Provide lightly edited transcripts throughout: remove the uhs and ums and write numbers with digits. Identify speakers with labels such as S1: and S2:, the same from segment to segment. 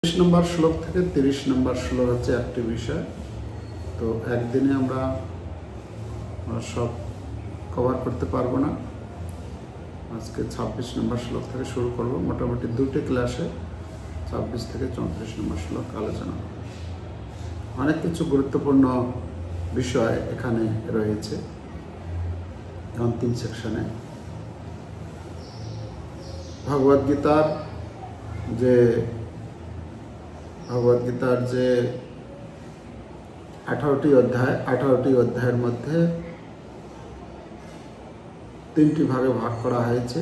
S1: 30 নম্বর শ্লোক থেকে 30 নম্বর শ্লোক হচ্ছে একটি বিষয়। তো একদিনে আমরা সব কভার করতে পারবো না। আজকে 26 নম্বর শ্লোক থেকে শুরু করব। মোটামুটি দুটি ক্লাসে 26 থেকে 34 নম্বর শ্লোক আলোচনা হবে। অনেক কিছু গুরুত্বপূর্ণ বিষয় এখানে রয়েছে অন্তিম সেকশনে। ভগবদ্গীতার যে 18টি অধ্যায়, 18টি অধ্যায়ের মধ্যে 3টি ভাগে ভাগ করা হয়েছে: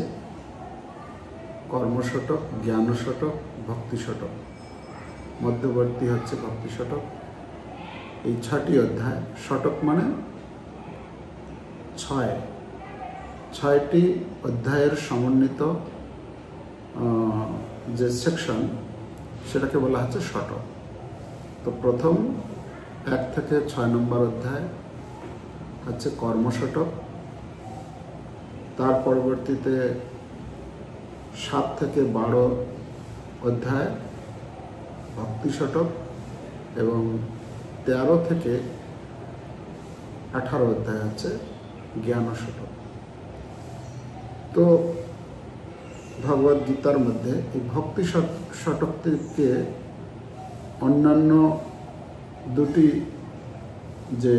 S1: কর্মশতক, জ্ঞানশতক, ভক্তিশতক। মধ্যবর্তী হচ্ছে ভক্তিশতক। এই 6টি অধ্যায়, শতক মানে 6টি অধ্যায়ের সমন্বিত যে সেকশন, সেটাকে বলা হচ্ছে শতক। তো প্রথম 1 থেকে 6 নম্বর অধ্যায় হচ্ছে কর্মশতক। তার পরবর্তীতে 7 থেকে 12 অধ্যায় ভক্তিশতক এবং 13 থেকে 18 অধ্যায় হচ্ছে জ্ঞানশতক। তো ভগবদ্গীতার মধ্যে এই ভক্তি শতক থেকে অন্যান্য দুটি যে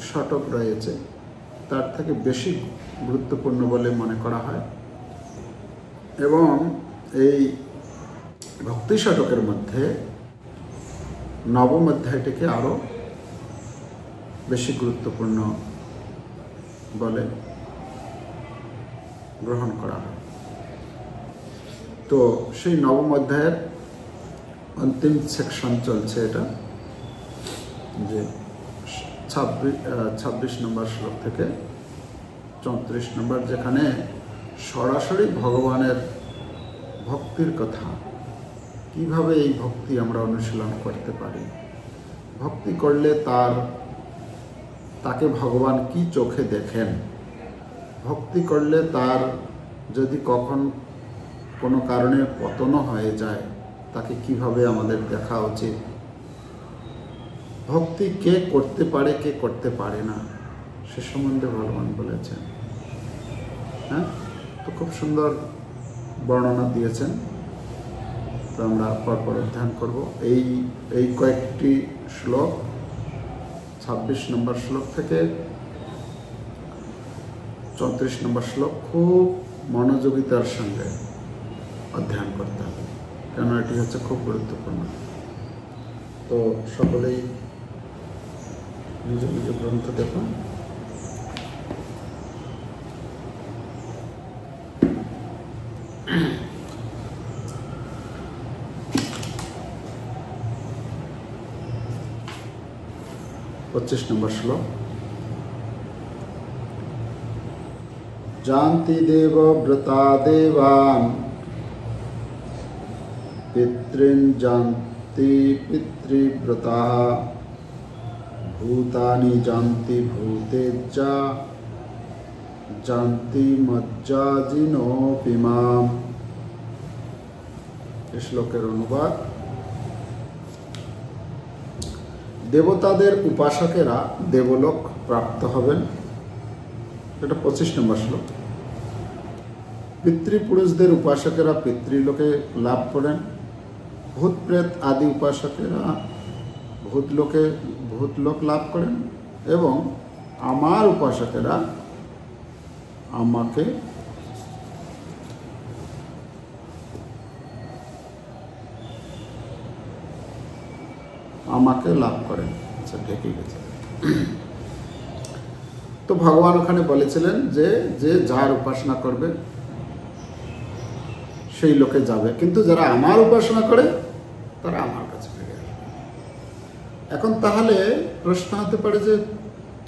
S1: শতক রয়েছে তার থেকে বেশি গুরুত্বপূর্ণ বলে মনে করা হয়। এবং এই ভক্তি শতকের মধ্যে নবম অধ্যায়টিকে আরও বেশি গুরুত্বপূর্ণ বলে গ্রহণ করা হয়। তো সেই নবম অধ্যায়ের অন্তিম সেকশন চলছে এটা, যে 26 নম্বর শ্লোক থেকে 34 নম্বর, যেখানে সরাসরি ভগবানের ভক্তির কথা, কিভাবে এই ভক্তি আমরা অনুশীলন করতে পারি, ভক্তি করলে তাকে ভগবান কি চোখে দেখেন, ভক্তি করলে তার যদি কখন কোনো কারণে পতনও হয়ে যায় তাকে কিভাবে আমাদের দেখা উচিত, ভক্তি কে করতে পারে কে করতে পারে না সে সম্বন্ধে ভগবান বলেছেন। হ্যাঁ, তো খুব সুন্দর বর্ণনা দিয়েছেন। তো আমরা পরপর অধ্যয়ন করব এই কয়েকটি শ্লোক। 26 নম্বর শ্লোক থেকে 34 নম্বর শ্লোক খুব মনোযোগিতার সঙ্গে অধ্যয়ন করতে হবে, কেন এটি হচ্ছে খুব গুরুত্বপূর্ণ। তো সকলেই নিজ নিজ গ্রন্থ দেখুন। पच्चीस नंबर श्लोक। जानति देवव्रता देवान् पितॄन् जानति पितृव्रताः भूतानि जानति भूतेज्जा जानति मज्जाजिनोऽपि माम्। श्लोकेर अनुवाद। দেবতাদের উপাসকেরা দেবলোক প্রাপ্ত হবেন, এটা 25 নম্বর শ্লোক। পিতৃপুরুষদের উপাসকেরা পিতৃলোকে লাভ করেন, ভূত প্রেত আদি উপাসকেরা ভূতলোক লাভ করেন, এবং আমার উপাসকেরা আমাকে লাভ করেন। আচ্ছা, ঢেকে গেছে। তো ভগবান ওখানে বলেছিলেন যে যার উপাসনা করবে সেই লোকে যাবে, কিন্তু যারা আমার উপাসনা করে তারা আমার কাছে ফিরে আসবে। এখন তাহলে প্রশ্ন হতে পারে যে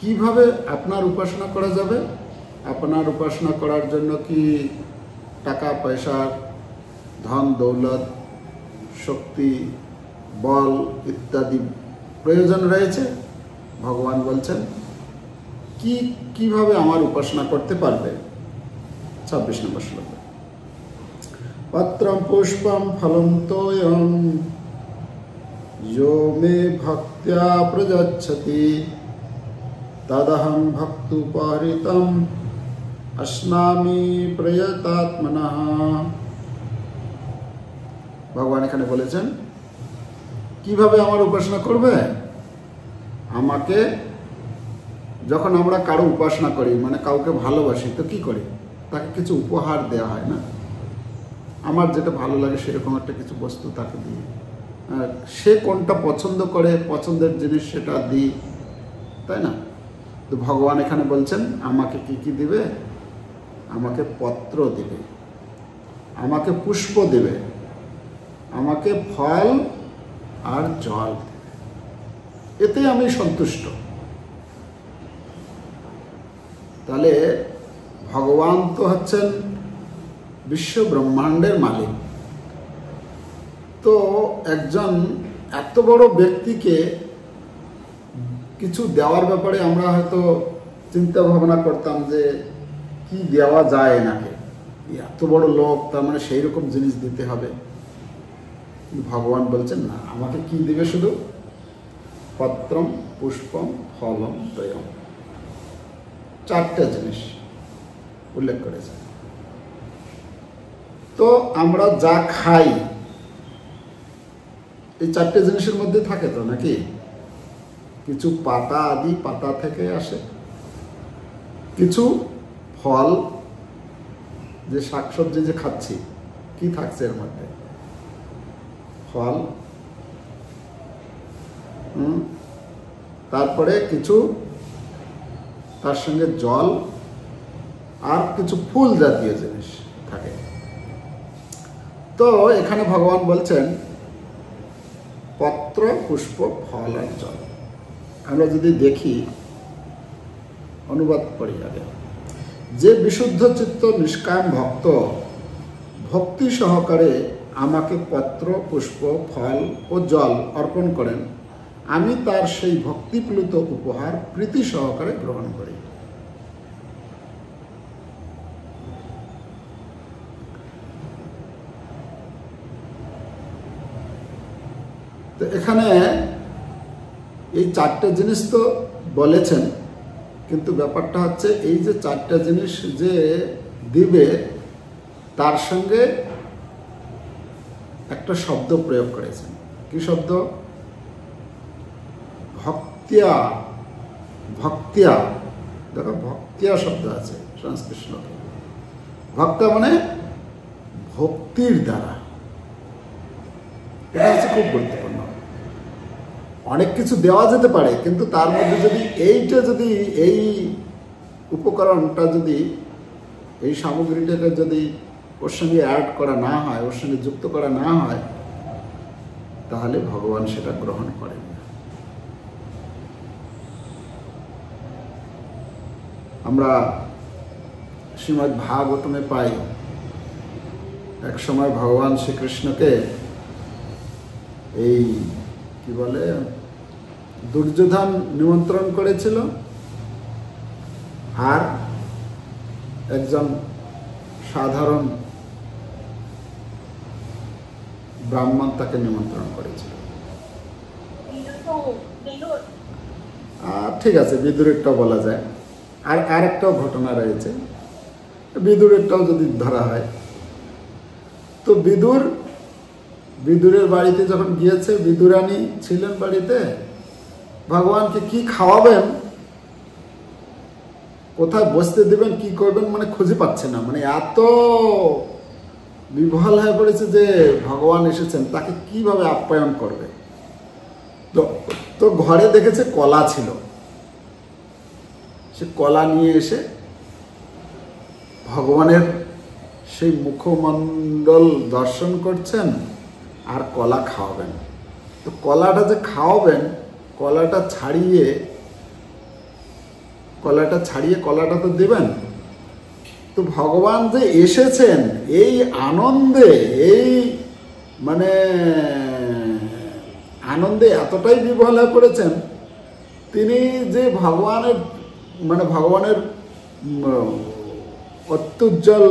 S1: কিভাবে আপনার উপাসনা করা যাবে? আপনার উপাসনা করার জন্য কি টাকা পয়সা, ধন দৌলত, শক্তি, বল ইত্যাদি প্রয়োজন রয়েছে? ভগবান বলছেন কিভাবে আমার উপাসনা করতে পারবে। 26 নম্বর শ্লোক। পত্রম পুষ্পম ফলম তোয়ম यो मे भक्त्या प्रयच्छति तदहं भक्तुपहृतम् अस्नामि प्रयतात्मनः। ভগবান এখানে বলেছেন কিভাবে আমার উপাসনা করবে। আমাকে যখন আমরা কারো উপাসনা করি, মানে কাউকে ভালোবাসি, তো কি করি, তাকে কিছু উপহার দেওয়া হয় না। আমার যেটা ভালো লাগে সেরকম একটা কিছু বস্তু তাকে দিই, সে কোনটা পছন্দ করে, পছন্দের জিনিস সেটা দিই, তাই না? তো ভগবান এখানে বলছেন আমাকে কি কি দিবে, আমাকে পত্র দিবে, আমাকে পুষ্প দিবে, আমাকে ফল আর জল, এতে আমি সন্তুষ্ট। তাহলে ভগবান তো হচ্ছেন বিশ্ব ব্রহ্মাণ্ডের মালিক। তো একজন এত বড় ব্যক্তিকে কিছু দেওয়ার ব্যাপারে আমরা হয়তো চিন্তা ভাবনা করতাম যে কি দেওয়া যায় এনাকে, এত বড় লোক, তার মানে সেই রকম জিনিস দিতে হবে। ভগবান বলছেন না, আমাকে কি দিবে, শুধু পত্রম পুষ্পম ফলম তয়ম, চারটা জিনিস উল্লেখ করেছে। তো আমরা যা খাই এই চারটে জিনিসের মধ্যে থাকে তো নাকি? কিছু পাতা আদি পাতা থেকে আসে, কিছু ফল, যে শাকসবজি যে খাচ্ছি কি থাকছে এর মধ্যে, ফল, তারপরে কিছু তার সঙ্গে জল, আর কিছু ফুল জাতীয় জিনিস থাকে। তো এখানে ভগবান বলছেন পত্র পুষ্প ফল আর জল। আমরা যদি দেখি, অনুবাদ করি আগে, যে বিশুদ্ধ চিত্ত নিষ্কাম ভক্ত ভক্তি সহকারে আমাকে পত্র পুষ্প ফল ও জল অর্পণ করেন, আমি তার সেই ভক্তিপ্লুত উপহার প্রীতি সহকারে গ্রহণ করি। তো এখানে এই চারটে জিনিস তো বলেছেন, কিন্তু ব্যাপারটা হচ্ছে এই যে চারটা জিনিস যে দিবে তার সঙ্গে একটা শব্দ প্রয়োগ করেছেন। কি শব্দ? ভক্তিয়া। ভক্তিয়া, দেখো ভক্তিয়া শব্দ আছে সংস্কৃত শ্লোকে। ভক্তা মানে ভক্তির দ্বারা, এটা হচ্ছে খুব গুরুত্বপূর্ণ। অনেক কিছু দেওয়া যেতে পারে, কিন্তু তার মধ্যে যদি এইটা, যদি এই উপকরণটা, যদি এই সামগ্রীটাকে যদি ওর সঙ্গে অ্যাড করা না হয়, ওর সঙ্গে যুক্ত করা না হয়, তাহলে ভগবান সেটা গ্রহণ করেন না। আমরা শ্রীমদ্ ভাগবতমে পাই, এক সময় ভগবান শ্রীকৃষ্ণকে এই কি বলে দুর্যোধন নিমন্ত্রণ করেছিল, আর একজন সাধারণ ব্রাহ্মণ তাকে নিমন্ত্রণ করেছিল। ঠিক আছে, বিদুরেরটাও বলা যায়। আর আরেকটাও ঘটনা রয়েছে, বিদুরেরটাও যদি ধরা হয়, তো বিদুরের বাড়িতে যখন গিয়েছে, বিদুরানী ছিলেন বাড়িতে, ভগবানকে কি খাওয়াবেন, কোথায় বসতে দেবেন, কি করবেন, মানে খুঁজে পাচ্ছে না। মানে এত বিহ্বল হয়ে পড়েছে যে ভগবান এসেছেন, তাকে কিভাবে আপ্যায়ন করবে। তো ঘরে দেখেছে কলা ছিল, সে কলা নিয়ে এসে ভগবানের সেই মুখমণ্ডল দর্শন করছেন আর কলা খাওয়াবেন। তো কলাটা যে খাওয়াবেন, কলাটা ছাড়িয়ে কলাটা তো দেবেন। তো ভগবান যে এসেছেন এই আনন্দে, এই মানে আনন্দে এতটাই বিহ্বল হয়ে পড়েছেন, তিনি যে ভগবানের অত্যুজ্জ্বল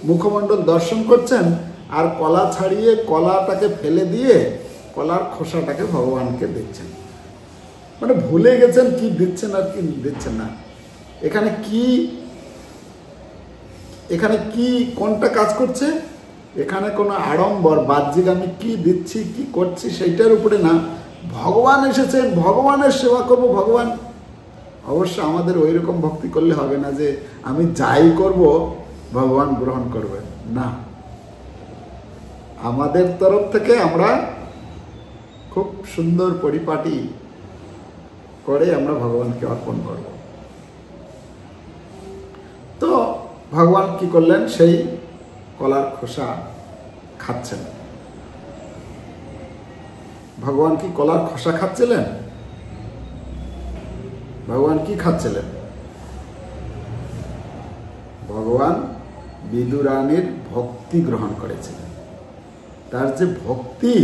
S1: মুখমণ্ডল দর্শন করছেন, আর কলা ছাড়িয়ে কলাটাকে ফেলে দিয়ে কলার খোসাটাকে ভগবানকে দিচ্ছেন। মানে ভুলে গেছেন কি দিচ্ছেন আর কি দিচ্ছেন না। এখানে কি কোনটা কাজ করছে, এখানে কোনো আড়ম্বর বাহ্যিক আমি কি দিচ্ছি কি করছি সেইটার উপরে না, ভগবান এসেছেন, ভগবানের সেবা করব। ভগবান অবশ্য আমাদের ওই রকম ভক্তি করলে হবে না যে আমি যাই করব ভগবান গ্রহণ করবেন না। আমাদের তরফ থেকে আমরা খুব সুন্দর পরিপাটি করে আমরা ভগবানকে অর্পণ করব। তো ভগবান কি করলেন, সেই কলার খোসা খাচ্ছেন। ভগবান কি কলার খোসা খাচ্ছিলেন? ভগবান কি খাচ্ছিলেন? ভগবান বিদুরানীর ভক্তি গ্রহণ করেছিলেন। তার যে ভক্তি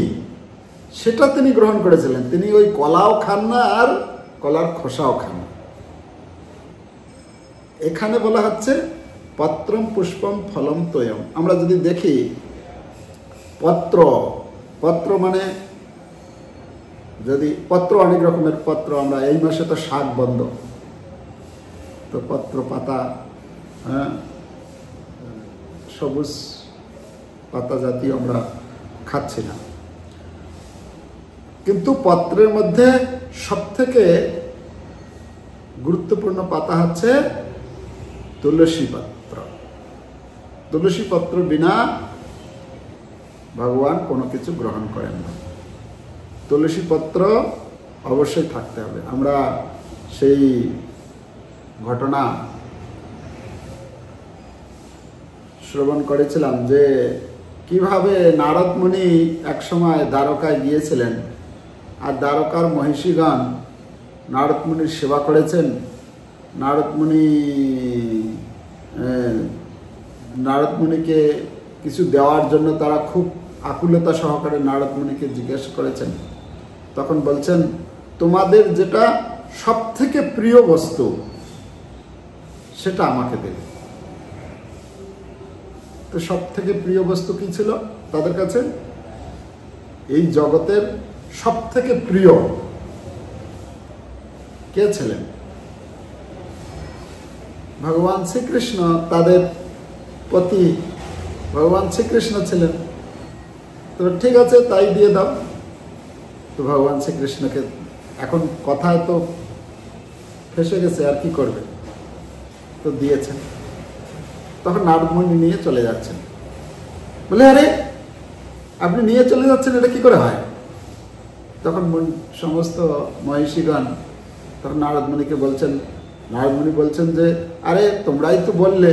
S1: সেটা তিনি গ্রহণ করেছিলেন। তিনি ওই কলাও খান না আর কলার খোসাও খান না। এখানে বলা হচ্ছে পত্রম পুষ্পম ফলম তোয়ম। আমরা যদি দেখি পত্র মানে যদি পত্র, অনেক রকমের পত্র, আমরা এই মাসে তো শাক বন্ধ, তো পত্র পাতা, সবুজ পাতা জাতীয় আমরা খাচ্ছি না। কিন্তু পত্রের মধ্যে সবথেকে গুরুত্বপূর্ণ পাতা হচ্ছে তুলসী পত্র। তুলসী পত্র বিনা ভগবান কোনো কিছু গ্রহণ করেন না। তুলসী পত্র অবশ্যই থাকতে হবে। আমরা সেই ঘটনা শ্রবণ করেছিলাম যে কিভাবে নারদ মুনি একসময় দ্বারকায় গিয়েছিলেন, আর দ্বারকার মহিষীগণ নারদ মুনির সেবা করেছেন। নারদ মুনিকে কিছু দেওয়ার জন্য তারা খুব আকুলতা সহকারে নারদ মুনিকে জিজ্ঞেস করেছেন। তখন বলছেন, তোমাদের যেটা সব থেকে প্রিয় বস্তু সেটা আমাকে দেবে। তো সব থেকে প্রিয় বস্তু কি ছিল তাদের কাছে? এই জগতের সব থেকে প্রিয় কে ছিলেন? ভগবান শ্রীকৃষ্ণ। তাদের প্রতি ভগবান শ্রীকৃষ্ণ ছিলেন। তো ঠিক আছে, তাই দিয়ে দাও। তো ভগবান শ্রীকৃষ্ণকে এখন কথায় তো ফেসে গেছে, আর কি করবে, তো দিয়েছেন। তখন নারদ মুনি নিয়ে চলে যাচ্ছেন। বলে, আরে আপনি নিয়ে চলে যাচ্ছেন, এটা কি করে হয়? তখন সমস্ত মহিষীগণ তখন নারদ মুনিকে বলছেন, নারদ মুনি বলছেন যে আরে তোমরাই তো বললে,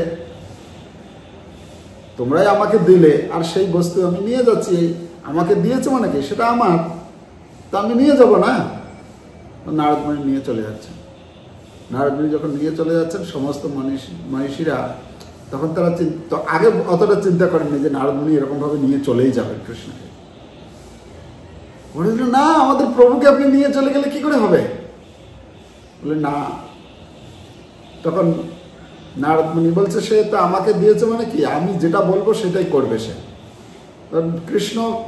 S1: তোমরাই আমাকে দিলে, আর সেই বস্তু আমি নিয়ে যাচ্ছি, আমাকে দিয়েছে মানে কি, সেটা আমার, তো আমি নিয়ে যাব না। নারদ মুনি নিয়ে চলে যাচ্ছেন। নারদ মুনি যখন নিয়ে চলে যাচ্ছেন, সমস্ত মনীষীরা তখন তারা আগে অতটা চিন্তা করেননি যে নারদ মুনি এরকম ভাবে নিয়ে চলেই যাবেন কৃষ্ণকে। বলেছিল, না, আমাদের প্রভুকে আপনি নিয়ে চলে গেলে কি করে হবে? বলে না। তখন নারদ মুনি বলছে, সে তো আমাকে দিয়েছে মানে কি, আমি যেটা বলবো সেটাই করবে সে।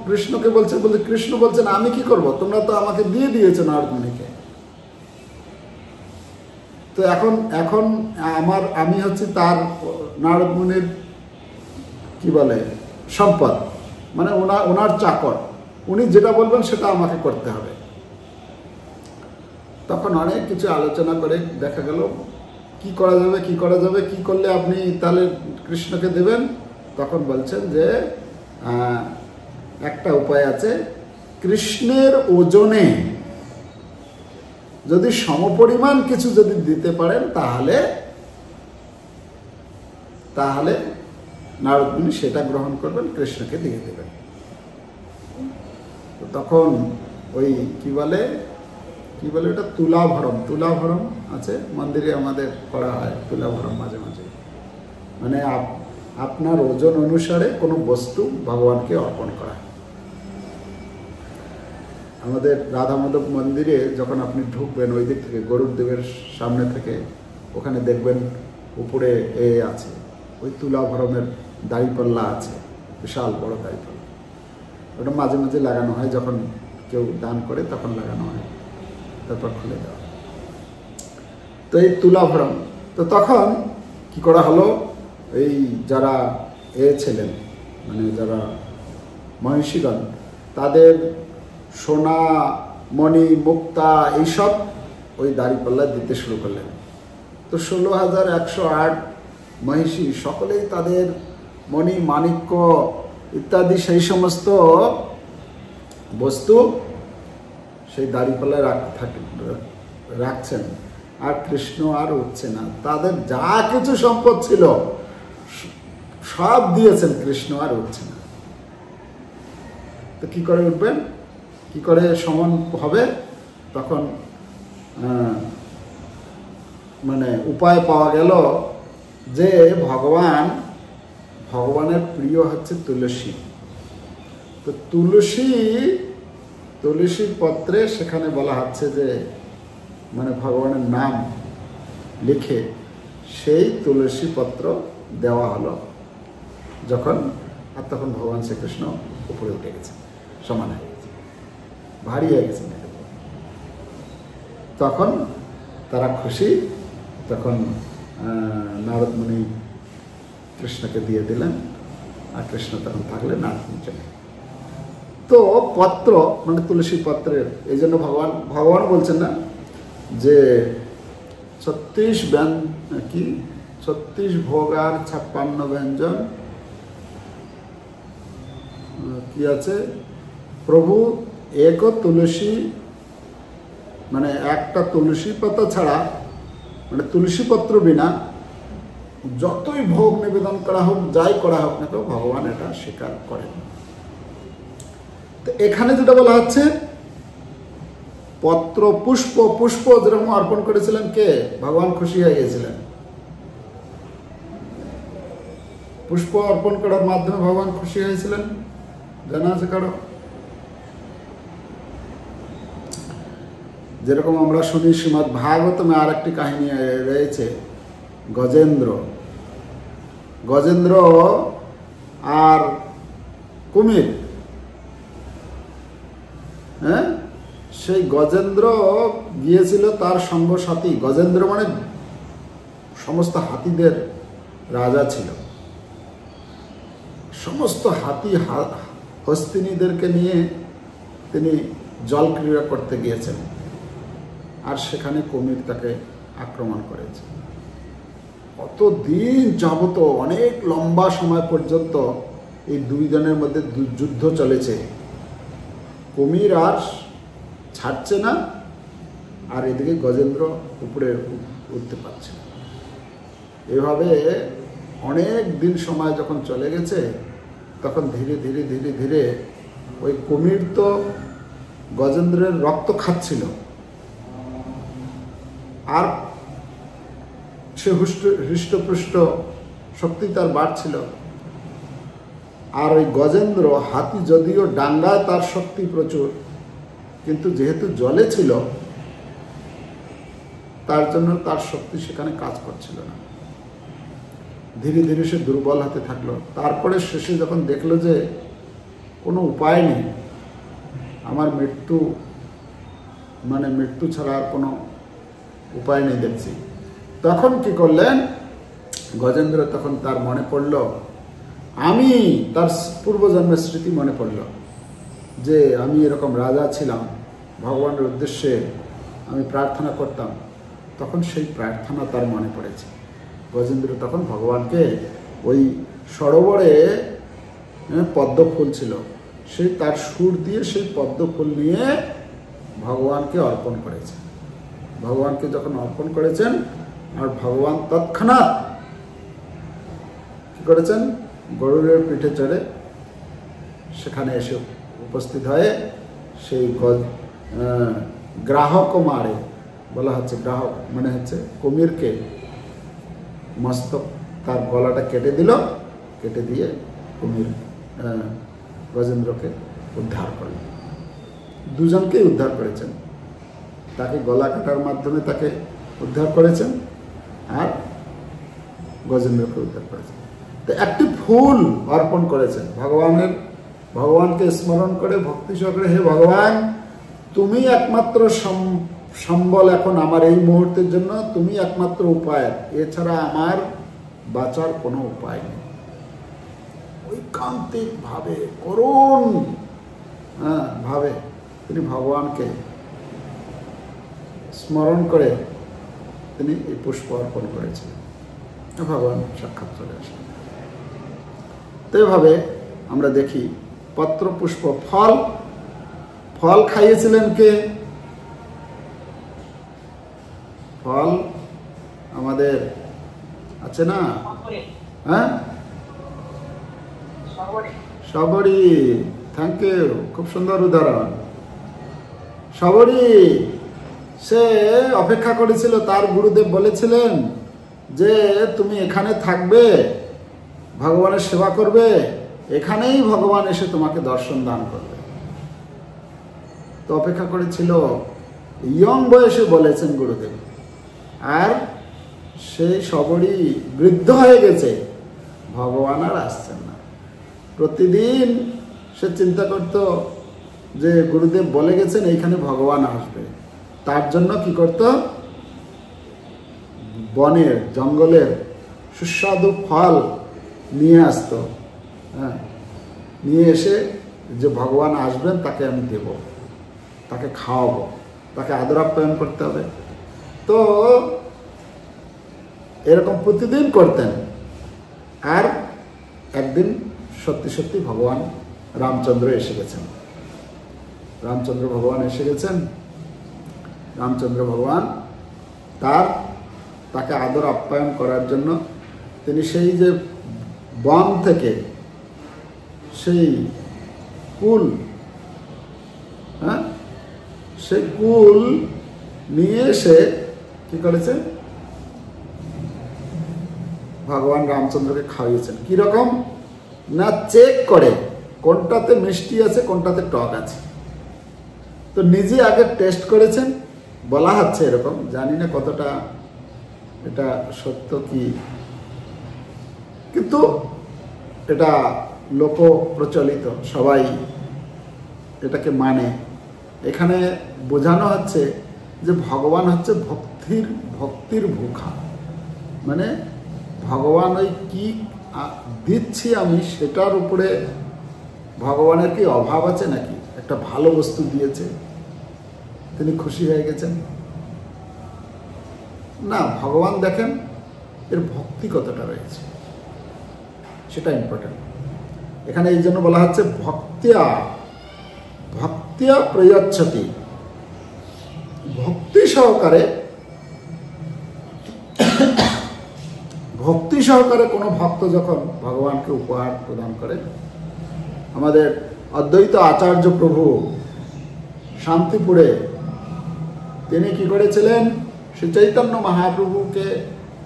S1: কৃষ্ণকে বলছে, বলতে কৃষ্ণ বলছেন আমি কি করব, তোমরা তো আমাকে দিয়ে দিয়েছো নারদ মুনিকে। তো এখন আমি হচ্ছে তার, নারদ মুনির কি বলে সম্পদ, মানে ওনার চাকর, উনি যেটা বলবেন সেটা আমাকে করতে হবে। তখন অনেক কিছু আলোচনা করে দেখা গেল কি করা যাবে, কি করলে আপনি তাহলে কৃষ্ণকে দেবেন। তখন বলছেন যে একটা উপায় আছে, কৃষ্ণের ওজনে যদি সমপরিমাণ কিছু যদি দিতে পারেন তাহলে নারদ মুনি সেটা গ্রহণ করবেন, কৃষ্ণকে দিয়ে দেবেন। তখন ওই কি বলে ওটা তুলাভরম আছে মন্দিরে, আমাদের করা হয় তুলাভরম মাঝে মাঝে, মানে আপনার ওজন অনুসারে কোনো বস্তু ভগবানকে অর্পণ করা। আমাদের রাধা মাধব মন্দিরে যখন আপনি ঢুকবেন ওই দিক থেকে, গরুড়দেবের সামনে থেকে, ওখানে দেখবেন উপরে আছে ওই তুলাভরমের দাড়িপাল্লা আছে, বিশাল বড় দাড়িপাল্লা। ওটা মাঝে মাঝে লাগানো হয় যখন কেউ দান করে তখন লাগানো হয়, তারপর খুলে দেওয়া। তো এই তুলাভরণ, তো তখন কি করা হলো, এই যারা ছিলেন মানে যারা মহিষীগণ, তাদের সোনা মণি মুক্তা এইসব ওই দাঁড়িপাল্লায় দিতে শুরু করলেন। তো 16,108 মহিষী সকলেই তাদের মণি মাণিক্য ইত্যাদি সেই সমস্ত বস্তু সেই দাঁড়িপাল্লায় রাখছেন। আর কৃষ্ণ আর উঠছে না, তাদের যা কিছু সম্পদ ছিল সব দিয়েছেন, কৃষ্ণ আর উঠছে না। তো কি করে উঠবেন, কি করে সমান হবে? তখন মানে উপায় পাওয়া গেল যে ভগবানের প্রিয় হচ্ছে তুলসী। তো তুলসী পত্রে সেখানে বলা হচ্ছে যে মানে ভগবানের নাম লিখে সেই তুলসী পত্র দেওয়া হলো যখন, আর তখন ভগবান শ্রীকৃষ্ণ উপরে উঠে গেছে, সমান হয়ে গেছে, ভারী হয়ে গেছে। তখন তারা খুশি, তখন নারদ মুনি কৃষ্ণকে দিয়ে দিলেন, আর কৃষ্ণ তখন থাকলেন নারদ মুনি চলে। তো পত্র মানে তুলসী পত্রের, এই জন্য ভগবান বলছেন না যে 36 ভোগ আর 56 ব্যঞ্জন কি আছে, প্রভু এক তুলসী, মানে একটা তুলসী পাতা ছাড়া, মানে তুলসী পত্র বিনা যতই ভোগ নিবেদন করা হোক, যাই করা হোক না কেন, ভগবান এটা স্বীকার করেন। তো এখানে যেটা বলা হচ্ছে পত্র পুষ্প যেরকম অর্পণ করেছিলেন কে, ভগবান খুশি হয়ে গিয়েছিলেন। পুষ্প অর্পণ করার মাধ্যমে ভগবান খুশি হয়েছিলেন, জানা আছে কারো? যেরকম আমরা শুনি শ্রীমদ্ ভাগবতমে আর একটি কাহিনী রয়েছে, গজেন্দ্র আর কুমির। হ্যাঁ, সেই গজেন্দ্র গিয়েছিল তার সঙ্গসাথী, গজেন্দ্র মানে সমস্ত হাতিদের রাজা ছিল, সমস্ত হাতি হস্তিনীদেরকে নিয়ে তিনি জল ক্রীড়া করতে গিয়েছেন, আর সেখানে কুমির তাকে আক্রমণ করেছে। কতদিন যাবত, অনেক লম্বা সময় পর্যন্ত এই দুই জনের মধ্যে যুদ্ধ চলেছে। কুমির আর ছাড়ছে না, আর এদিকে গজেন্দ্র উপরে উঠতে পারছে না। এভাবে অনেক দিন সময় যখন চলে গেছে, তখন ধীরে ধীরে ধীরে ধীরে ওই কুমির তো গজেন্দ্রের রক্ত খাচ্ছিল, আর সে হৃষ্টপুষ্ট শক্তি তার বাড়ছিল। আর ওই গজেন্দ্র, হাতি যদিও ডাঙ্গায় তার শক্তি প্রচুর, কিন্তু যেহেতু জলে ছিল তার জন্য তার শক্তি সেখানে কাজ করছিল না। ধীরে ধীরে সে দুর্বল হতে থাকলো। তারপরে শেষে যখন দেখলো যে কোনো উপায় নেই, আমার মৃত্যু ছাড়া আর কোনো উপায় নেই দেখছি, তখন কি করলেন গজেন্দ্র, তখন তার মনে পড়ল, তার পূর্বজন্মের স্মৃতি মনে পড়ল যে আমি এরকম রাজা ছিলাম, ভগবানের উদ্দেশ্যে আমি প্রার্থনা করতাম। তখন সেই প্রার্থনা তার মনে পড়েছে। গজেন্দ্র তখন ভগবানকে ওই সরোবরে পদ্ম ফুল ছিল, সেই তার সুর দিয়ে সেই পদ্ম ফুল নিয়ে ভগবানকে অর্পণ করেছে। ভগবানকে যখন অর্পণ করেছেন, আর ভগবান তৎক্ষণাৎ কি করেছেন, গরুড়ের পিঠে চড়ে সেখানে এসে উপস্থিত হয়ে সেই গ্রাহক মারে, বলা হচ্ছে গ্রাহক মানে হচ্ছে কুমিরকে মস্তক, তার গলাটা কেটে দিল, কেটে দিয়ে কুমির গজেন্দ্রকে উদ্ধার করলেন। দুজনকেই উদ্ধার করেছেন, তাকে গলা কাটার মাধ্যমে তাকে উদ্ধার করেছেন, আর গজেন্দ্রকে উদ্ধার করেছেন। তো একটি ফুল অর্পণ করেছেন ভগবানকে স্মরণ করে, ভক্তি সহকারে, হে ভগবান তুমি একমাত্র সম্বল এখন আমার এই মুহূর্তের জন্য, তুমি একমাত্র উপায়, এছাড়া আমার বাঁচার কোনো উপায় নেই। ঐকান্তিক ভাবে, করুণ ভাবে তিনি ভগবানকে স্মরণ করে তিনি এই পুষ্প অর্পণ করেছিলেন। ভগবান সাক্ষাৎ চলে আসেন। তো এভাবে আমরা দেখি পত্র, পুষ্প, ফল। ফল খাইয়েছিলেন কে? ফল আমাদের আছে না, হ্যাঁ, সবরী। থ্যাংক ইউ, খুব সুন্দর উদাহরণ। সবরী সে অপেক্ষা করেছিল, তার গুরুদেব বলেছিলেন যে তুমি এখানে থাকবে, ভগবানের সেবা করবে, এখানেই ভগবান এসে তোমাকে দর্শন দান করবে। তো অপেক্ষা করেছিল, ইয়ং বয়সে বলেছেন গুরুদেব। আর সেই সবরী বৃদ্ধ হয়ে গেছে, ভগবান আর আসছেন না। প্রতিদিন সে চিন্তা করত যে গুরুদেব বলে গেছেন এইখানে ভগবান আসবে। তার জন্য কি করত? বনের, জঙ্গলের সুস্বাদু ফল নিয়ে আসত, হ্যাঁ, নিয়ে এসে যে ভগবান আসবেন তাকে আমি দেব, তাকে খাওয়াবো, তাকে আদর আপ্যায়ন করতে হবে। তো এরকম প্রতিদিন করতেন। আর একদিন সত্যি সত্যি ভগবান রামচন্দ্র এসে গেছেন। রামচন্দ্র ভগবান এসে গেছেন। রামচন্দ্র ভগবান তাকে আদর আপ্যায়ন করার জন্য তিনি সেই যে বন থেকে সেই কুল, হ্যাঁ, সেই কুল নিয়ে এসে কি করেছে? ভগবান রামচন্দ্রকে খাওয়িয়েছেন। কিরকম না, চেক করে কোনটাতে মিষ্টি আছে, কোনটাতে টক আছে। তো নিজে আগে টেস্ট করেছেন, বলা হচ্ছে এরকম, জানি না কতটা এটা সত্য কি, কিন্তু এটা লোক প্রচলিত, সবাই এটাকে মানে। এখানে বোঝানো হচ্ছে যে ভগবান হচ্ছে ভক্তির ভুখা, মানে ভগবান ওই কি দিচ্ছি আমি সেটার উপরে ভগবানের কি অভাব আছে নাকি? একটা ভালো বস্তু দিয়েছে, তিনি খুশি হয়ে গেছেন না। ভগবান দেখেন এর ভক্তি কতটা রয়েছে, সেটা ইম্পর্টেন্ট। এখানে এই জন্য বলা হচ্ছে ভক্তিয়া প্রয়চ্ছতি, ভক্তি সহকারে কোনো ভক্ত যখন ভগবানকে উপহার প্রদান করে। আমাদের অদ্বৈত আচার্য প্রভু শান্তিপুরে তিনি কি করেছিলেন? শ্রী চৈতন্য মহাপ্রভুকে,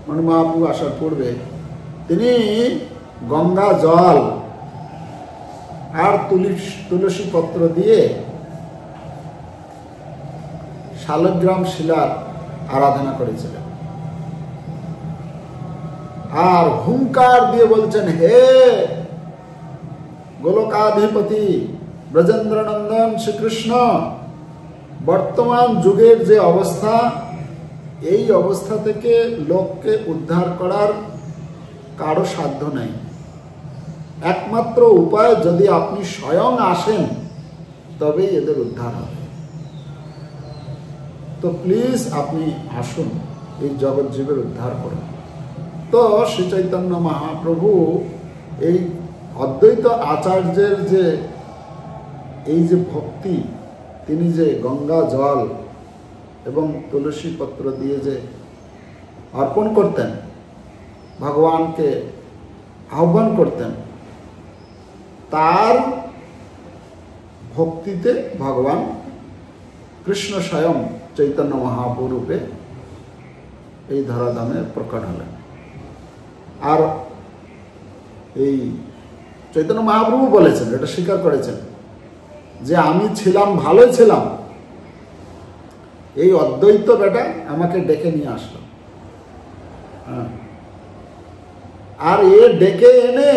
S1: মানে মহাপ্রভু আসার পূর্বে তিনি গঙ্গা জল আর তুলসী পত্র দিয়ে শালগ্রাম শিলার আরাধনা করেছিলেন। আর হুঙ্কার দিয়ে বলছেন, হে গোলকাধিপতি ব্রজেন্দ্র নন্দন শ্রীকৃষ্ণ, বর্তমান যুগের যে অবস্থা, এই অবস্থা থেকে লোককে উদ্ধার করার কারো সাধ্য নেই। একমাত্র উপায় যদি আপনি স্বয়ং আসেন তবেই এদের উদ্ধার হবে। তো প্লিজ আপনি আসুন, এই জগৎ জীবের উদ্ধার করুন। তো শ্রী চৈতন্য মহাপ্রভু এই অদ্বৈত আচার্যের যে এই যে ভক্তি, তিনি যে গঙ্গা জল এবং তুলসী পত্র দিয়ে যে অর্পণ করতেন, ভগবানকে আহ্বান করতেন, তার ভক্তিতে ভগবান কৃষ্ণ স্বয়ং চৈতন্য মহাপ্রভু রূপে এই ধরাধামে প্রকট হলেন। আর এই চৈতন্য মহাপ্রভু বলেছেন, এটা স্বীকার করেছেন যে আমি ছিলাম, ভালোই ছিলাম, এই অদ্বৈত বেটা আমাকে ডেকে নিয়ে আসলো। আর এ ডেকে এনে,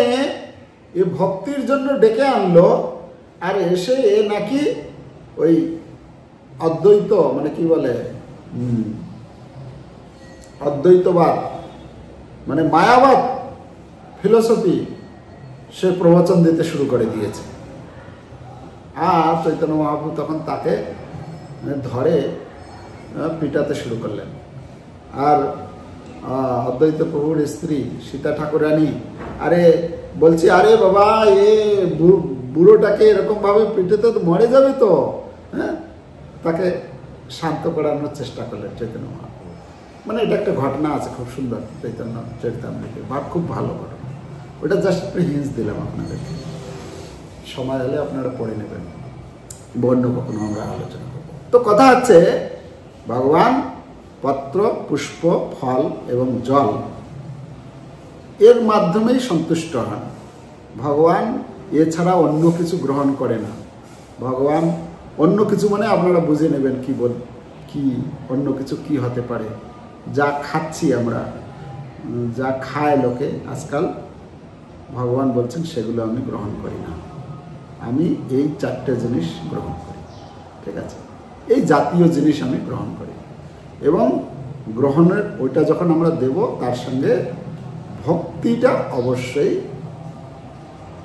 S1: এ ভক্তির জন্য ডেকে আনলো, আর এসে এ নাকি ওই অদ্বৈত মানে কি বলে, অদ্বৈতবাদ মানে মায়াবাদ ফিলোসফি সে প্রবচন দিতে শুরু করে দিয়েছে। আর চৈতন্য মহাপ্রভু তখন তাকে ধরে পিটাতে শুরু করলেন। আর অদ্বৈত প্রভুর স্ত্রী সীতা ঠাকুরানী আরে বলছি, আরে বাবা এ বুড়োটাকে এরকম ভাবে পিটাতে তো মরে যাবে তো, হ্যাঁ, তাকে শান্ত করানোর চেষ্টা করলেন চৈতন্য মহাপ্রভু। মানে এটা একটা ঘটনা আছে খুব সুন্দর চৈতন্য চরিতামৃতে, খুব ভালো ঘটনা। ওটা জাস্ট একটু হিন্স দিলাম আপনাদেরকে, সময় হলে আপনারা পড়ে নেবেন, বন্য কখনো আমরা আলোচনা করব। তো কথা হচ্ছে ভগবান পত্র, পুষ্প, ফল এবং জল এর মাধ্যমেই সন্তুষ্ট হন। ভগবান এছাড়া অন্য কিছু গ্রহণ করে না। ভগবান অন্য কিছু মানে আপনারা বুঝে নেবেন কি অন্য কিছু কি হতে পারে। যা খাচ্ছি আমরা, যা খায় লোকে আজকাল, ভগবান বলছেন সেগুলো আমি গ্রহণ করি না। আমি এই 4টে জিনিস গ্রহণ করি, ঠিক আছে? এই জাতীয় জিনিস আমি গ্রহণ করি, এবং গ্রহণের ওইটা যখন আমরা দেব তার সঙ্গে ভক্তিটা অবশ্যই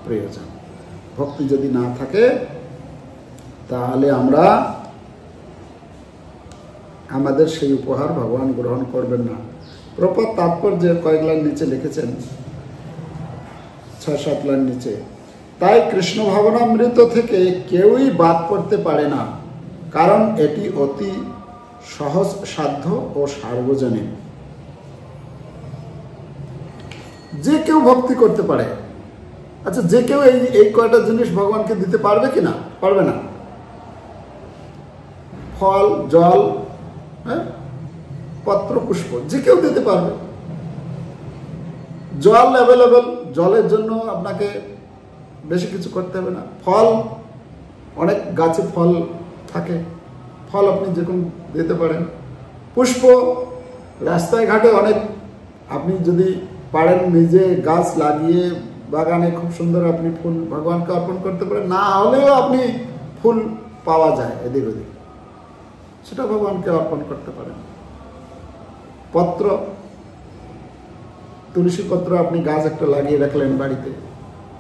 S1: প্রয়োজন। ভক্তি যদি না থাকে তাহলে আমরা আমাদের সেই উপহার ভগবান গ্রহণ করবেন না। প্রপাত তাৎপর্য কয়েক লাইন নিচে লিখেছেন, 6-7 লাইন নিচে, তাই কৃষ্ণ ভাবনামৃত থেকে কেউই বাদ পড়তে পারে না, কারণ এটি অতি সহজ সাধ্য ও সার্বজনীন। যে কেউ ভক্তি করতে পারে। আচ্ছা, যে কেউ এই কয়টা জিনিস ভগবানকে দিতে পারবে কিনা? পারবে না। ফল, জল, হ্যাঁ, পত্র, পুষ্প যে কেউ দিতে পারবে। জল অ্যাভেলেবল, জলের জন্য আপনাকে বেশি কিছু করতে হবে না। ফল, অনেক গাছে ফল থাকে, ফল আপনি যেরকম দিতে পারেন। পুষ্প, রাস্তায় ঘাটে অনেক, আপনি যদি পারেন নিজে গাছ লাগিয়ে বাগানে খুব সুন্দর আপনি ফুল ভগবানকে অর্পণ করতে পারেন। না হলেও আপনি ফুল পাওয়া যায় এদিক ওদিক, সেটা ভগবানকে অর্পণ করতে পারেন। পত্র, তুলসী পত্র আপনি গাছ একটা লাগিয়ে রাখলেন বাড়িতে,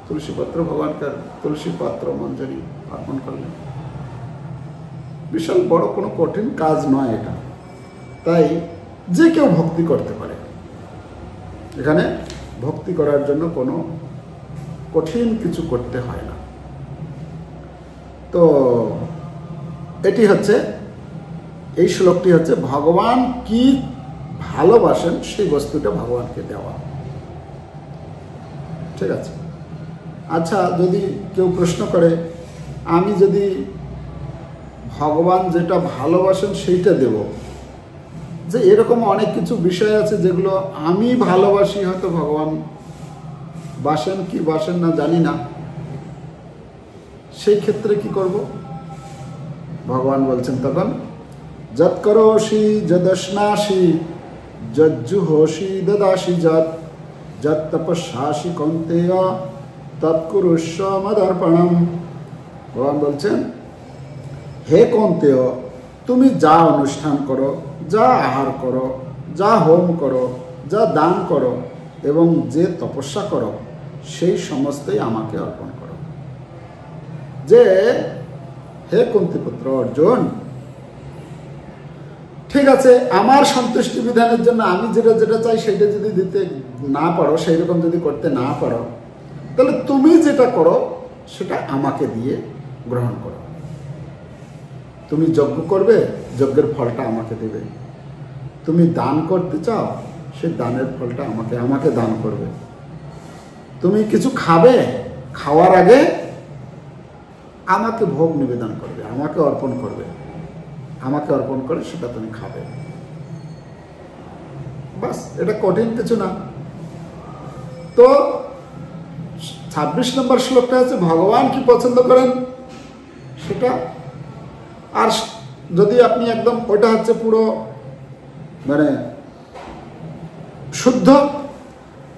S1: তুলসী পত্র ভগবানকে, তুলসী পত্র মঞ্জরি অর্পণ করলেন। বিশাল বড় কোনো কঠিন কাজ নয় এটা। তাই যে কেউ ভক্তি করতে পারে। এখানে ভক্তি করার জন্য কোনো কঠিন কিছু করতে হয় না। তো এটি হচ্ছে, এই শ্লোকটি হচ্ছে ভগবান কি ভালোবাসেন সেই বস্তুটা ভগবানকে দেওয়া, ঠিক আছে? আচ্ছা, যদি কেউ প্রশ্ন করে আমি যদি ভগবান যেটা ভালোবাসেন সেইটা দেব, যে এরকম অনেক কিছু বিষয় আছে যেগুলো আমি ভালোবাসি, হয়তো ভগবান বাসেন কি বাসেন না জানি না, সেই ক্ষেত্রে কি করব? ভগবান বলছেন তখন, যৎ করোষি যদশ্নাসি যজ্জুহোষি দদাসি যৎ যৎ তপস্যাসি কৌন্তেয় তৎকুরুষ্ব মদর্পণম। ভগবান বলছেন, হে কৌন্তেয়, তুমি যা অনুষ্ঠান করো, যা আহার করো, যা হোম করো, যা দান করো এবং যে তপস্যা করো, সেই সমস্তই আমাকে অর্পণ করো। যে হে কুন্তিপুত্র অর্জুন, ঠিক আছে, আমার সন্তুষ্টি বিধানের জন্য আমি যেটা যেটা চাই সেটা যদি দিতে না পারো, সেই রকম যদি করতে না পারো, তাহলে তুমি যেটা করো সেটা আমাকে দিয়ে গ্রহণ করো। তুমি যজ্ঞ করবে, যজ্ঞের ফলটা আমাকে দেবে। তুমি দান করতে চাও, সেই দানের ফলটা আমাকে দান করবে। তুমি কিছু খাবে, খাওয়ার আগে আমাকে ভোগ নিবেদন করবে, আমাকে অর্পণ করবে, আমাকে অর্পণ করে সেটা তুমি খাবে। বাস, এটা কঠিন কিছু না। তো 26 নম্বর শ্লোকটা হচ্ছে ভগবান কি পছন্দ করেন সেটা। আর যদি আপনি একদম, ওটা হচ্ছে পুরো মানে শুদ্ধ।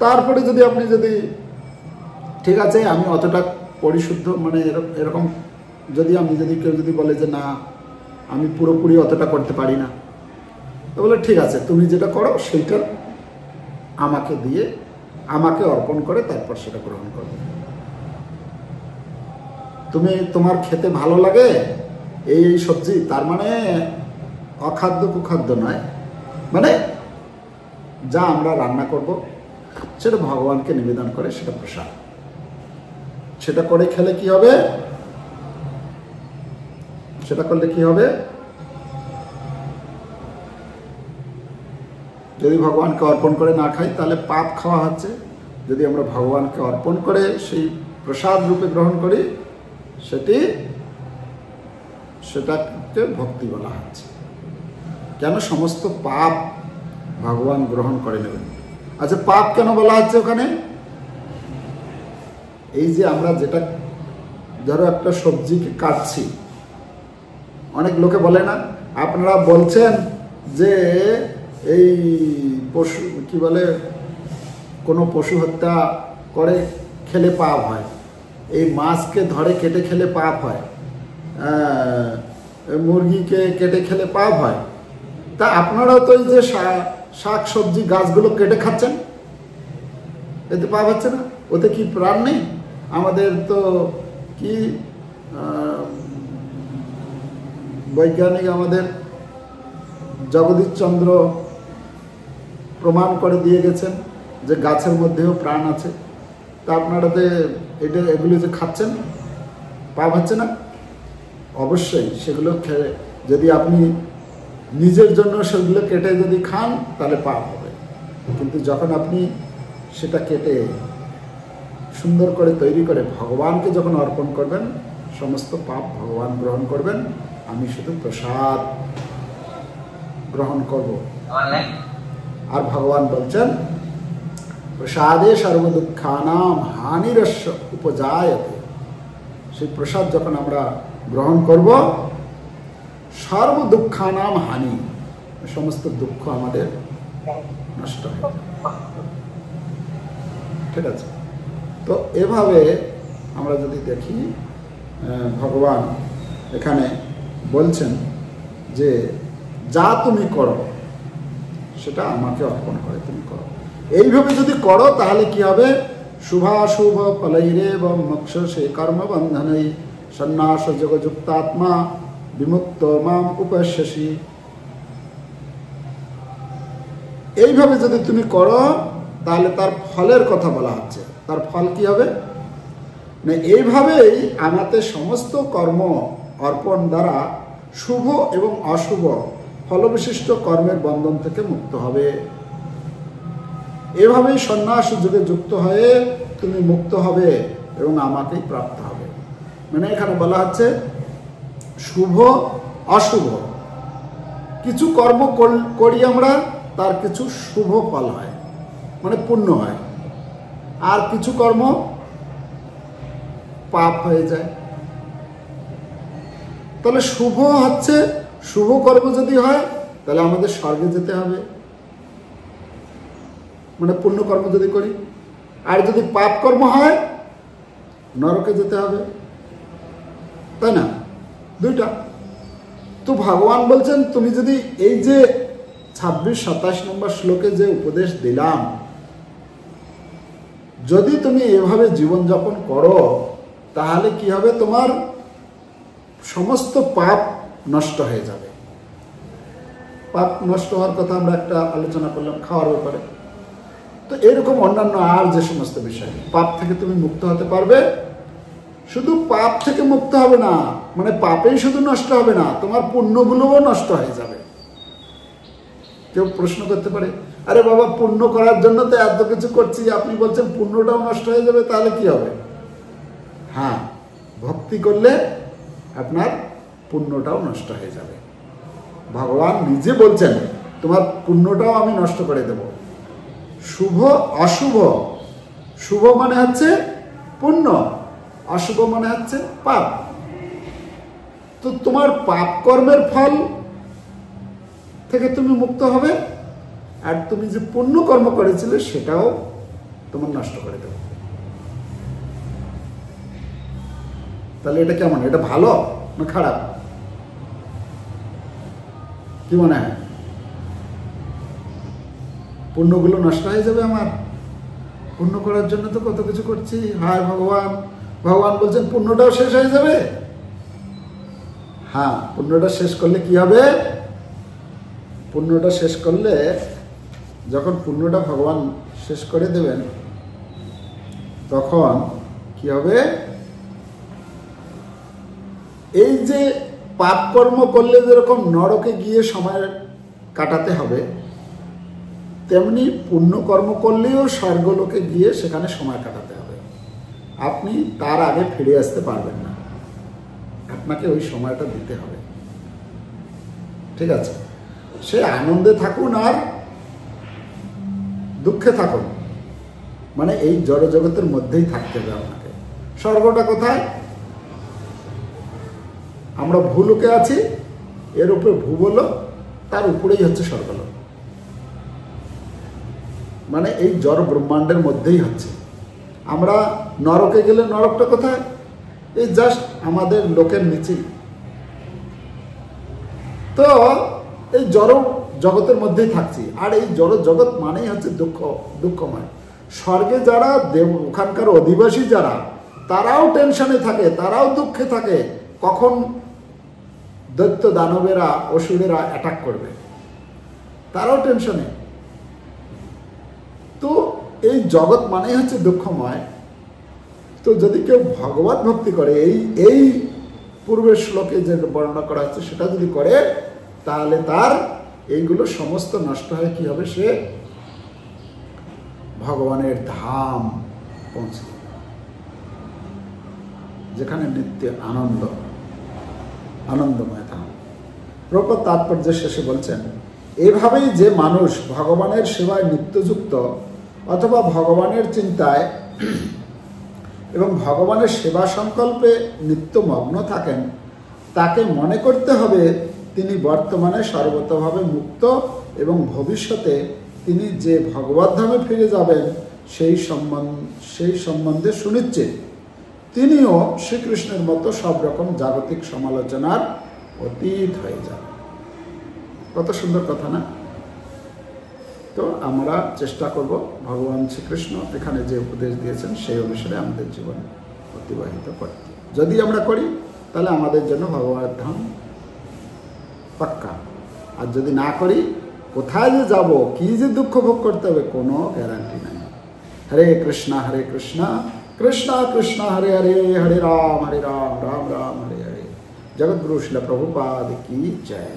S1: তারপরে যদি আপনি ঠিক আছে আমি অতটা পরিশুদ্ধ, মানে এরকম যদি কেউ যদি বলে যে না আমি পুরোপুরি অতটা করতে পারি না। তো বলে ঠিক আছে, তুমি যেটা করো সেইটা আমাকে দিয়ে, আমাকে অর্পণ করে তারপর সেটা গ্রহণ করবে। তুমি তোমার খেতে ভালো লাগে এই সবজি, তার মানে অখাদ্য কুখাদ্য নয়, মানে যা আমরা রান্না করব সেটা ভগবানকে নিবেদন করে সেটা প্রসাদ। সেটা করে খেলে কি হবে, সেটা করলে কি হবে, যদি ভগবানকে অর্পণ করে না খাই তাহলে পাপ খাওয়া হচ্ছে। যদি আমরা ভগবানকে অর্পণ করে সেই প্রসাদ রূপে গ্রহণ করি সেটাকে ভক্তি বলা হচ্ছে। কেন? সমস্ত পাপ ভগবান গ্রহণ করে নেবেন। আচ্ছা, পাপ কেন বলা হচ্ছে ওখানে? এই যে আমরা যেটা, ধরো একটা সবজিকে কাটছি, অনেক লোকে বলে না, আপনারা বলছেন যে এই পশু কি বলে, কোনো পশু হত্যা করে খেলে পাপ হয়, এই মাছকে ধরে কেটে খেলে পাপ হয়, মুরগিকে কেটে খেলে পাপ হয়। তা আপনারাও তো এই যে শাক সবজি গাছগুলো কেটে খাচ্ছেন, এতে পাপ হচ্ছে না? ওতে কি প্রাণ নেই? আমাদের তো কি বৈজ্ঞানিক আমাদের জগদীশচন্দ্র প্রমাণ করে দিয়ে গেছেন যে গাছের মধ্যেও প্রাণ আছে। তা আপনারা তো এগুলো যে খাচ্ছেন, পাপ হচ্ছে না? অবশ্যই সেগুলো খেয়ে যদি আপনি নিজের জন্য সেগুলো কেটে যদি খান তাহলে পাপ হবে, কিন্তু যখন আপনি সেটা কেটে সুন্দর করে তৈরি করে ভগবানকে যখন অর্পণ করবেন, সমস্ত পাপ ভগবান গ্রহণ করবেন, আমি শুধু প্রসাদ গ্রহণ করব। আর ভগবান বলছেন প্রসাদে সর্বদুঃখানাম হানিরস্য উপজায়তে। সেই প্রসাদ যখন আমরা গ্রহণ করব, সর্বদুঃখানাম হানি, সমস্ত দুঃখ আমাদের নষ্ট হয়ে যাবে। ঠিক আছে? তো এভাবে আমরা যদি দেখি, ভগবান এখানে বলছেন যে যা তুমি করো সেটা আমাকে অর্পণ করে তুমি করো। এইভাবে যদি করো তাহলে কি হবে, শুভাশুভ ফলৈরেব মোক্ষ সে কর্ম বন্ধনই সন্ন্যাস যোগযুক্তাত্মা বিমুক্ত মাম উপশ্যসি। এইভাবে যদি তুমি করো তাহলে তার ফলের কথা বলা হচ্ছে। তার ফল কি হবে না, এইভাবেই আমাদের সমস্ত কর্ম অর্পণ দ্বারা শুভ এবং অশুভ ফলবিশিষ্ট কর্মের বন্ধন থেকে মুক্ত হবে। এভাবেই সন্ন্যাস যুগে যুক্ত হয়ে তুমি মুক্ত হবে এবং আমাকেই প্রাপ্ত হবে। মানে এখানে বলা হচ্ছে শুভ অশুভ কিছু কর্ম করি আমরা, তার কিছু শুভ ফল হয়, মানে পুণ্য হয়, আর কিছু কর্ম পাপ হয়ে যায়। তাহলে শুভ হচ্ছে, শুভ কর্ম যদি হয় তাহলে আমাদের স্বর্গে যেতে হবে, মানে পুণ্য কর্ম যদি করি, আর যদি পাপ কর্ম হয় নরকে যেতে হবে, তাই না? দুইটা। তো ভগবান বলছেন তুমি যদি এই যে 26-27 নম্বর শ্লোকে যে উপদেশ দিলাম, যদি তুমি এভাবে জীবনযাপন করো তাহলে কি হবে, তোমার সমস্ত পাপ নষ্ট হয়ে যাবে। পাপ নষ্ট হওয়ার কথা আমরা একটা আলোচনা করলাম খাওয়ার ব্যাপারে। তো এরকম অন্যান্য আর যে সমস্ত বিষয়, পাপ থেকে তুমি মুক্ত হতে পারবে। শুধু পাপ থেকে মুক্ত হবে না, মানে পাপেই শুধু নষ্ট হবে না, তোমার পুণ্যগুলোও নষ্ট হয়ে যাবে। কেউ প্রশ্ন করতে পারে, আরে বাবা পুণ্য করার জন্য তো এত কিছু করছি, আপনি বলছেন পুণ্যটাও নষ্ট হয়ে যাবে, তাহলে কি হবে? হ্যাঁ, ভক্তি করলে আপনার পুণ্যটাও নষ্ট হয়ে যাবে। ভগবান নিজে বলছেন তোমার পুণ্যটাও আমি নষ্ট করে দেব। শুভ অশুভ, শুভ মানে হচ্ছে পুণ্য, অশুভ মানে হচ্ছে পাপ। তো তোমার পাপ কর্মের ফল থেকে তুমি মুক্ত হবে, আর তুমি যে পুণ্য কর্ম করেছিলে সেটাও তোমার নষ্ট করে দেবে। তাহলে এটা কেমন? এটা ভালো না খারাপ? কি মনে হয়? পুণ্যগুলো নষ্ট হয়ে যাবে আমার? পুণ্য করার জন্য তো কত কিছু করছি। হায় ভগবান, ভগবান বলছেন পুণ্যটাও শেষ হয়ে যাবে। হ্যাঁ, পুণ্যটা শেষ করলে কি হবে? পুণ্যটা শেষ করলে, যখন পুণ্যটা ভগবান শেষ করে দেবেন, তখন কি হবে? এই যে পাপ কর্ম করলে যেরকম নরকে গিয়ে সময় কাটাতে হবে, তেমনি পুণ্য কর্ম করলেও স্বর্গলোকে গিয়ে সেখানে সময় কাটাতে হবে। আপনি তার আগে ফিরে আসতে পারবেন না, আপনাকে ওই সময়টা দিতে হবে। ঠিক আছে? সে আনন্দে থাকুন আর দুঃখে থাকুন, মানে এই জড় জগতের মধ্যেই থাকতে হবে আপনাকে। স্বর্গটা কোথায়? আমরা ভূলোকে আছি, এর উপরে ভূগোলক, তার উপরেই হচ্ছে স্বর্গলোক। মানে এই জড় ব্রহ্মাণ্ডের মধ্যেই হচ্ছে। আমরা নরকে গেলে নরকটা কোথায়? এই জাস্ট আমাদের লোকের নিচেই। তো এই জড় জগতের মধ্যেই থাকছি, আর এই জড় জগৎ মানেই হচ্ছে দুঃখময়। স্বর্গে যারা ওখানকার অধিবাসী যারা, তারাও টেনশনে থাকে, তারাও দুঃখে থাকে, কখন দৈত্য দানবেরা অসুরেরা অ্যাটাক করবে, তারাও টেনশনে। তো এই জগৎ মানেই হচ্ছে দুঃখময়। তো যদি কেউ ভগবত ভক্তি করে, এই পূর্বের শ্লোকে যে বর্ণনা করা হচ্ছে সেটা যদি করে, তাহলে তার এইগুলো সমস্ত নষ্ট হয়ে কি হবে? সে ভগবানের ধাম পৌঁছে, যেখানে নিত্য আনন্দময় ধাম। প্রভুপাদ তাৎপর্য শেষে বলছেন, এভাবেই যে মানুষ ভগবানের সেবায় নিত্যযুক্ত অথবা ভগবানের চিন্তায় এবং ভগবানের সেবা সংকল্পে নিত্যমগ্ন থাকেন, তাকে মনে করতে হবে তিনি বর্তমানে সর্বতভাবে মুক্ত এবং ভবিষ্যতে তিনি যে ভগবদ্ধামে ফিরে যাবেন সেই সম্বন্ধে সুনিশ্চিত। তিনিও শ্রীকৃষ্ণের মতো সব রকম জাগতিক সমালোচনার অতীত হয়ে যাবেন। কত সুন্দর কথা না? তো আমরা চেষ্টা করব ভগবান শ্রীকৃষ্ণ এখানে যে উপদেশ দিয়েছেন সেই অনুসারে আমাদের জীবন অতিবাহিত করতে। যদি আমরা করি তাহলে আমাদের জন্য ভগবানের ধাম পাক্কা। আর যদি না করি, কোথায় যে যাব, কি যে দুঃখ ভোগ করতে হবে, কোনো গ্যারান্টি নাই। হরে কৃষ্ণ কৃষ্ণ কৃষ্ণ হরে হরে, হরে রাম রাম রাম হরে হরে। জগৎগুরু শিল প্রভুপাদ কি জয়।